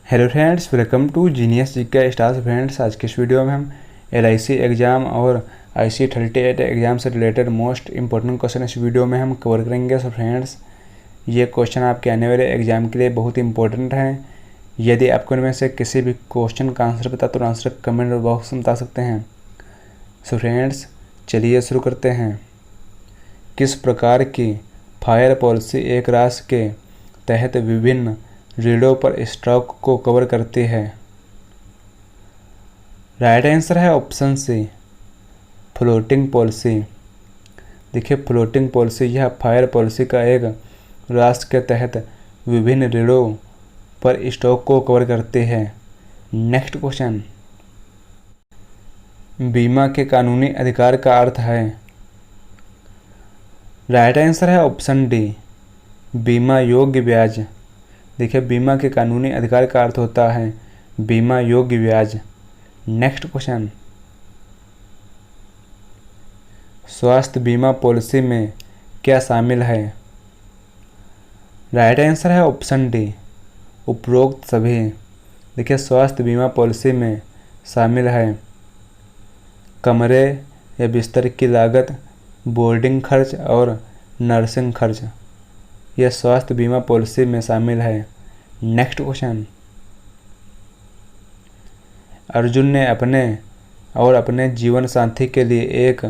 Hello friends, welcome to genius GK stars. Friends, आज के इस वीडियो में हम LIC एग्ज़ाम और IC38 एग्ज़ाम से रिलेटेड मोस्ट इंपॉर्टेंट क्वेश्चन इस वीडियो में हम कवर करेंगे। सो फ्रेंड्स, ये क्वेश्चन आपके आने वाले एग्ज़ाम के लिए बहुत इंपॉर्टेंट हैं। यदि आपको इनमें से किसी भी क्वेश्चन का आंसर पता तो आंसर कमेंट बॉक्स में बता सकते हैं। सो फ्रेंड्स, चलिए शुरू करते हैं। किस प्रकार की फायर पॉलिसी एक राष्ट्र के तहत विभिन्न ऋणों पर स्टॉक को कवर करती है? राइट आंसर है ऑप्शन सी, फ्लोटिंग पॉलिसी। देखिए, फ्लोटिंग पॉलिसी यह फायर पॉलिसी का एक राष्ट्र के तहत विभिन्न ऋणों पर स्टॉक को कवर करती है। नेक्स्ट क्वेश्चन, बीमा के कानूनी अधिकार का अर्थ है? राइट आंसर है ऑप्शन डी, बीमा योग्य ब्याज। देखिए, बीमा के कानूनी अधिकार का अर्थ होता है बीमा योग्य ब्याज। नेक्स्ट क्वेश्चन, स्वास्थ्य बीमा पॉलिसी में क्या शामिल है? राइट आंसर है ऑप्शन डी, उपरोक्त सभी। देखिए, स्वास्थ्य बीमा पॉलिसी में शामिल है कमरे या बिस्तर की लागत, बोर्डिंग खर्च और नर्सिंग खर्च। यह स्वास्थ्य बीमा पॉलिसी में शामिल है। नेक्स्ट क्वेश्चन, अर्जुन ने अपने और अपने जीवन साथी के लिए एक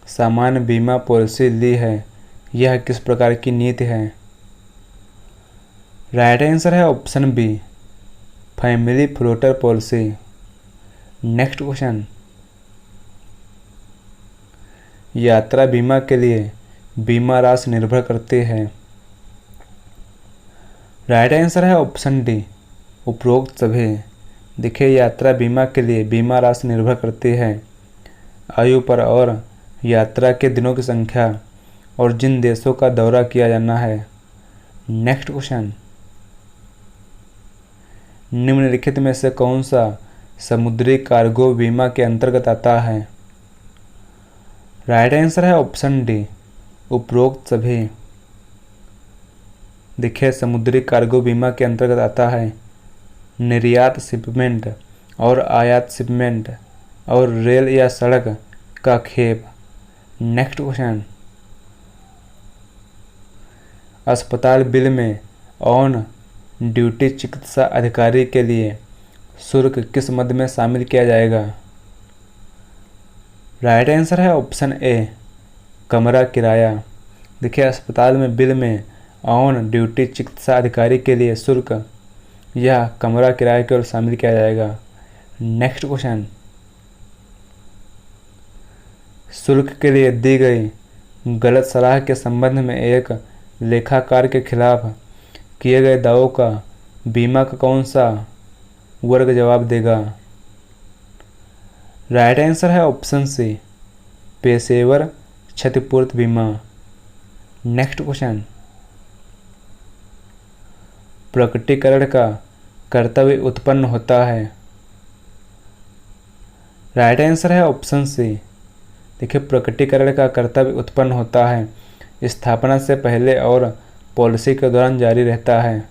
सामान्य बीमा पॉलिसी ली है। यह किस प्रकार की नीति है? राइट आंसर है option B, family floater policy. Next question, यात्रा बीमा के लिए बीमा राशि निर्भर करती है। राइट आंसर है ऑप्शन डी, उपरोक्त सभी। देखिए, यात्रा बीमा के लिए बीमा राशि निर्भर करती है आयु पर और यात्रा के दिनों की संख्या और जिन देशों का दौरा किया जाना है। नेक्स्ट क्वेश्चन, निम्नलिखित में से कौन सा समुद्री कार्गो बीमा के अंतर्गत आता है? राइट आंसर है ऑप्शन डी, उपरोक्त सभी। देखिए, समुद्री कार्गो बीमा के अंतर्गत आता है निर्यात शिपमेंट और आयात शिपमेंट और रेल या सड़क का खेप। नेक्स्ट क्वेश्चन, अस्पताल बिल में ऑन ड्यूटी चिकित्सा अधिकारी के लिए शुल्क किस मद में शामिल किया जाएगा? राइट आंसर है ऑप्शन ए, कमरा किराया। देखिए, अस्पताल में बिल में ऑन ड्यूटी चिकित्सा अधिकारी के लिए शुल्क यह कमरा किराए की ओर शामिल किया जाएगा। नेक्स्ट क्वेश्चन, शुल्क के लिए दी गई गलत सलाह के संबंध में एक लेखाकार के खिलाफ किए गए दावों का बीमा का कौन सा वर्ग जवाब देगा? राइट आंसर है ऑप्शन सी, पेशेवर क्षतिपूर्ति बीमा। नेक्स्ट क्वेश्चन, प्रकटीकरण का कर्तव्य उत्पन्न होता है। राइट आंसर है ऑप्शन सी। देखिए, प्रकटीकरण का कर्तव्य उत्पन्न होता है स्थापना से पहले और पॉलिसी के दौरान जारी रहता है।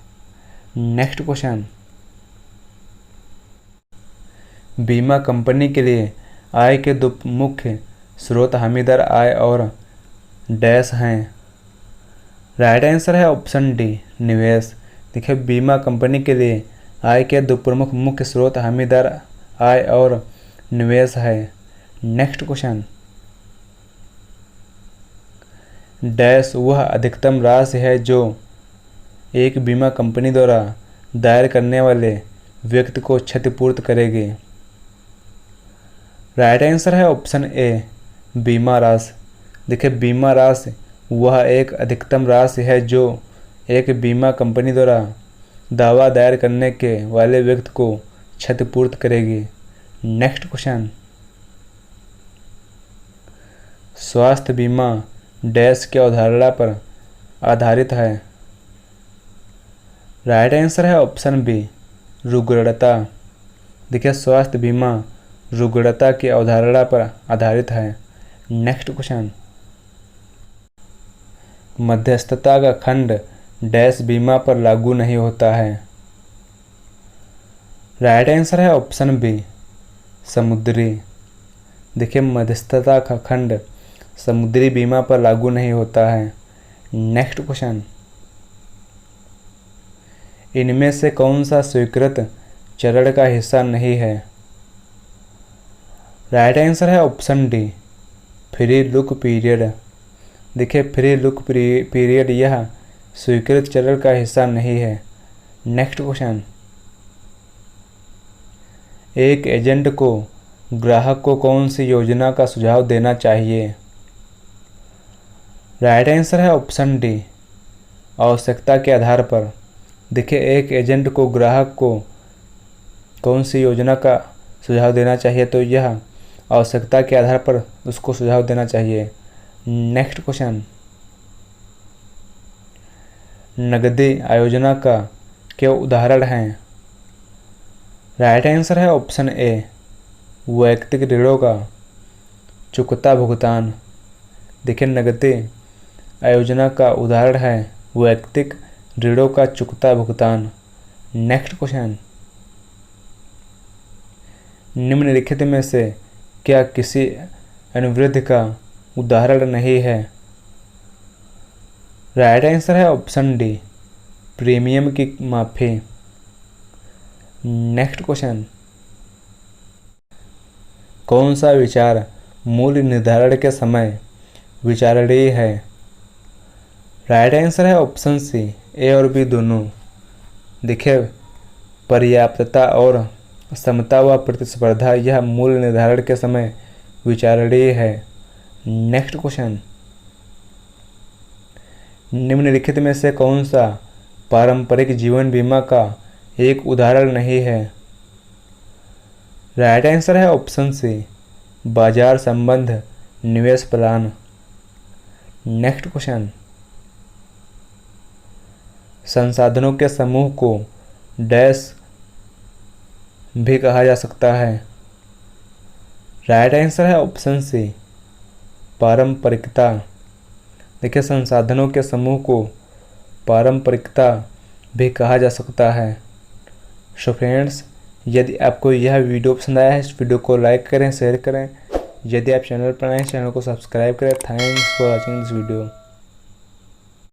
नेक्स्ट क्वेश्चन, बीमा कंपनी के लिए आय के दो मुख्य स्रोत हामीदार आय और डैश हैं। राइट आंसर है ऑप्शन डी, निवेश। देखिए, बीमा कंपनी के लिए आय के दो प्रमुख मुख्य स्रोत हामीदार आय और निवेश है। नेक्स्ट क्वेश्चन, डैश वह अधिकतम राशि है जो एक बीमा कंपनी द्वारा दायर करने वाले व्यक्ति को क्षतिपूर्ति करेगी। राइट आंसर है ऑप्शन ए, बीमा राशि। देखिए, बीमा राशि वह एक अधिकतम राशि है जो एक बीमा कंपनी द्वारा दावा दायर करने के वाले व्यक्ति को क्षतिपूर्ति करेगी। नेक्स्ट क्वेश्चन, स्वास्थ्य बीमा डैश की अवधारणा पर आधारित है। राइट आंसर है ऑप्शन बी, रुग्णता। देखिए, स्वास्थ्य बीमा रुग्णता की अवधारणा पर आधारित है। नेक्स्ट क्वेश्चन, मध्यस्थता का खंड डैश बीमा पर लागू नहीं होता है। राइट आंसर है ऑप्शन बी समुद्री। देखिए मध्यस्थता का खंड समुद्री बीमा पर लागू नहीं होता है। नेक्स्ट क्वेश्चन, इनमें से कौन सा स्वीकृत चरण का हिस्सा नहीं है? राइट आंसर है option D free look period. देखिए फ्री लुक पीरियड यह स्वीकृत चरण का हिस्सा नहीं है। नेक्स्ट क्वेश्चन, एक एजेंट को ग्राहक को कौन सी योजना का सुझाव देना चाहिए? राइट आंसर है ऑप्शन डी आवश्यकता के आधार पर। देखिए एक एजेंट को ग्राहक को कौन सी योजना का सुझाव देना चाहिए, तो यह आवश्यकता के आधार पर उसको सुझाव देना चाहिए। नेक्स्ट क्वेश्चन, नगदी आयोजना का क्या उदाहरण हैं? राइट आंसर है ऑप्शन ए वैयक्तिक ऋणों का चुकता भुगतान। देखिए नगदी आयोजना का उदाहरण है वैयक्तिक ऋणों का चुकता भुगतान। नेक्स्ट क्वेश्चन, निम्नलिखित में से क्या किसी अनुवृत्ति का उदाहरण नहीं है? राइट आंसर है ऑप्शन डी प्रीमियम की माफी। नेक्स्ट क्वेश्चन, कौन सा विचार मूल्य निर्धारण के समय विचारणीय है? राइट आंसर है ऑप्शन सी ए और बी दोनों। देखिए पर्याप्तता और समता व प्रतिस्पर्धा यह मूल्य निर्धारण के समय विचारणीय है। नेक्स्ट क्वेश्चन, निम्नलिखित में से कौन सा पारंपरिक जीवन बीमा का एक उदाहरण नहीं है? राइट आंसर है ऑप्शन सी बाजार संबंध निवेश प्लान। नेक्स्ट क्वेश्चन, संसाधनों के समूह को डैश भी कहा जा सकता है। राइट आंसर है ऑप्शन सी पारंपरिकता। देखिए संसाधनों के समूह को पारंपरिकता भी कहा जा सकता है। सो फ्रेंड्स, यदि आपको यह वीडियो पसंद आया है इस वीडियो को लाइक करें, शेयर करें। यदि आप चैनल पर नए हैं चैनल को सब्सक्राइब करें। Thanks for watching this video.